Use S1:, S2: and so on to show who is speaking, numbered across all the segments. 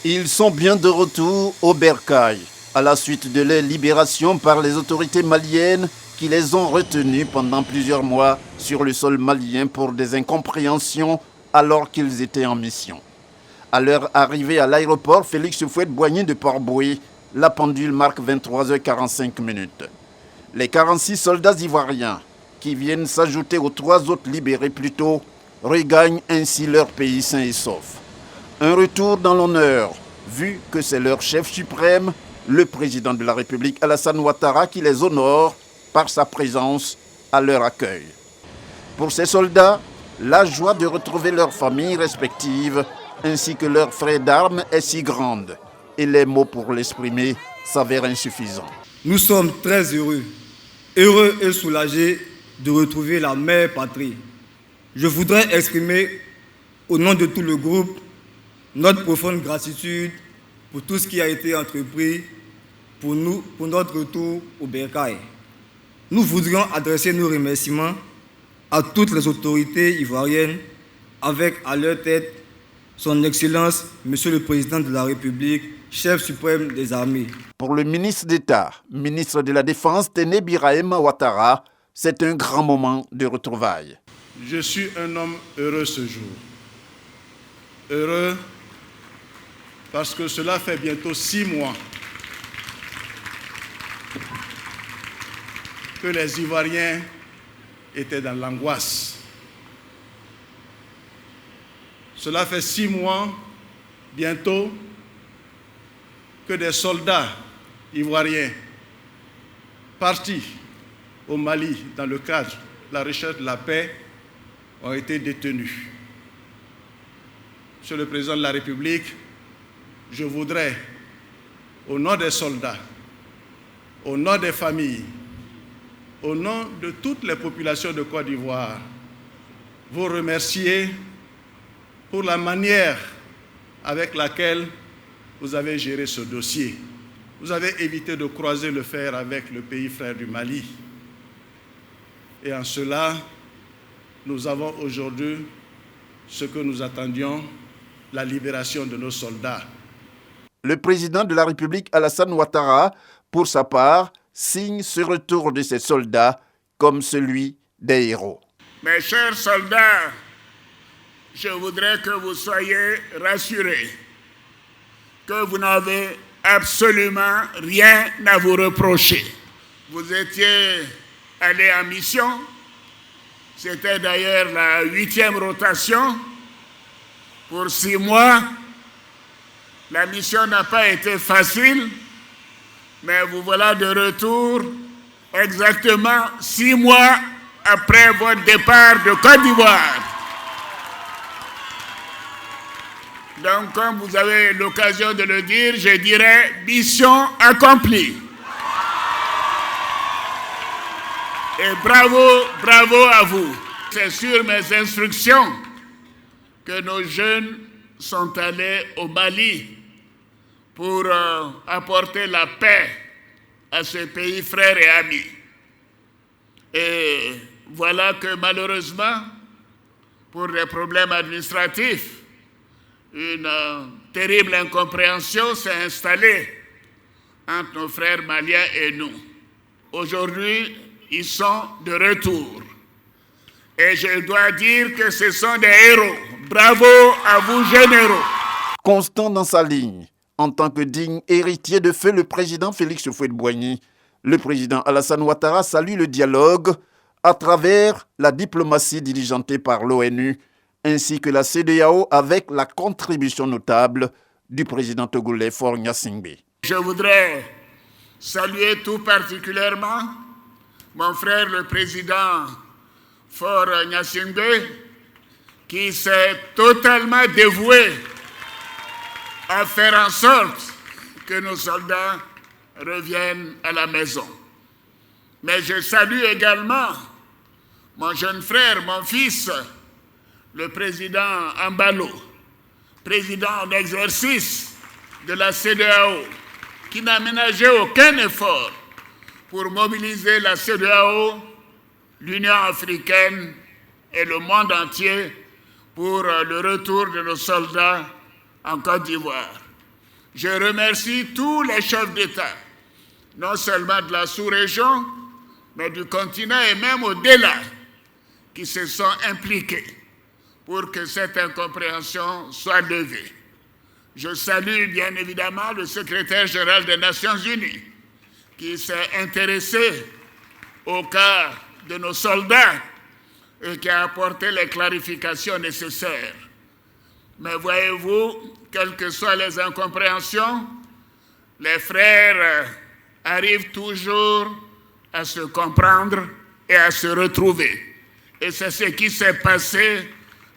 S1: Ils sont bien de retour au Bercail, à la suite de leur libération par les autorités maliennes qui les ont retenus pendant plusieurs mois sur le sol malien pour des incompréhensions alors qu'ils étaient en mission. À leur arrivée à l'aéroport Félix Houphouët-Boigny de Port-Bouilly, la pendule marque 23h45. Les 46 soldats ivoiriens, qui viennent s'ajouter aux 3 autres libérés plus tôt, regagnent ainsi leur pays sain et sauf. Un retour dans l'honneur, vu que c'est leur chef suprême, le président de la République Alassane Ouattara, qui les honore par sa présence à leur accueil. Pour ces soldats, la joie de retrouver leurs familles respectives ainsi que leurs frères d'armes est si grande et les mots pour l'exprimer s'avèrent insuffisants.
S2: Nous sommes très heureux et soulagés de retrouver la mère patrie. Je voudrais exprimer au nom de tout le groupe notre profonde gratitude pour tout ce qui a été entrepris pour notre retour au Bercail. Nous voudrions adresser nos remerciements à toutes les autorités ivoiriennes, avec à leur tête Son Excellence, Monsieur le Président de la République, chef suprême des armées.
S1: Pour le ministre d'État, ministre de la Défense, Téné Birahim Ouattara, c'est un grand moment de retrouvailles.
S3: Je suis un homme heureux ce jour. Heureux parce que cela fait bientôt 6 mois que les Ivoiriens étaient dans l'angoisse. Cela fait 6 mois, bientôt, que des soldats ivoiriens partis au Mali dans le cadre de la recherche de la paix ont été détenus. Monsieur le Président de la République, je voudrais, au nom des soldats, au nom des familles, au nom de toutes les populations de Côte d'Ivoire, vous remercier pour la manière avec laquelle vous avez géré ce dossier. Vous avez évité de croiser le fer avec le pays frère du Mali. Et en cela, nous avons aujourd'hui ce que nous attendions, la libération de nos soldats.
S1: Le président de la République, Alassane Ouattara, pour sa part, signe ce retour de ses soldats comme celui des héros.
S4: Mes chers soldats, je voudrais que vous soyez rassurés, que vous n'avez absolument rien à vous reprocher. Vous étiez allés en mission, c'était d'ailleurs la 8e rotation pour 6 mois. La mission n'a pas été facile, mais vous voilà de retour exactement 6 mois après votre départ de Côte d'Ivoire. Donc, comme vous avez l'occasion de le dire, je dirais mission accomplie. Et bravo à vous. C'est sur mes instructions que nos jeunes sont allés au Mali pour apporter la paix à ce pays frère et ami. Et voilà que malheureusement, pour des problèmes administratifs, une terrible incompréhension s'est installée entre nos frères maliens et nous. Aujourd'hui, ils sont de retour. Et je dois dire que ce sont des héros. Bravo à vous, généraux.
S1: Constant dans sa ligne, en tant que digne héritier de feu le président Félix Houphouët-Boigny, le président Alassane Ouattara salue le dialogue à travers la diplomatie diligentée par l'ONU ainsi que la CEDEAO avec la contribution notable du président togolais Faure Gnassingbé.
S4: Je voudrais saluer tout particulièrement mon frère le président Faure Gnassingbé qui s'est totalement dévoué à faire en sorte que nos soldats reviennent à la maison. Mais je salue également mon jeune frère, mon fils, le président Ambalo, président en exercice de la CEDEAO, qui n'a ménagé aucun effort pour mobiliser la CEDEAO, l'Union africaine et le monde entier pour le retour de nos soldats en Côte d'Ivoire. Je remercie tous les chefs d'État, non seulement de la sous-région, mais du continent et même au-delà, qui se sont impliqués pour que cette incompréhension soit levée. Je salue bien évidemment le secrétaire général des Nations Unies, qui s'est intéressé au cas de nos soldats et qui a apporté les clarifications nécessaires. Mais voyez-vous, quelles que soient les incompréhensions, les frères arrivent toujours à se comprendre et à se retrouver. Et c'est ce qui s'est passé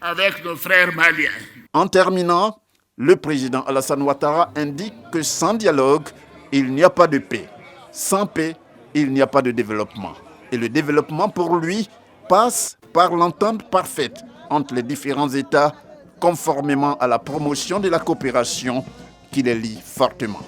S4: avec nos frères maliens.
S1: En terminant, le président Alassane Ouattara indique que sans dialogue, il n'y a pas de paix. Sans paix, il n'y a pas de développement. Et le développement, pour lui, passe par l'entente parfaite entre les différents États, conformément à la promotion de la coopération qui les lie fortement.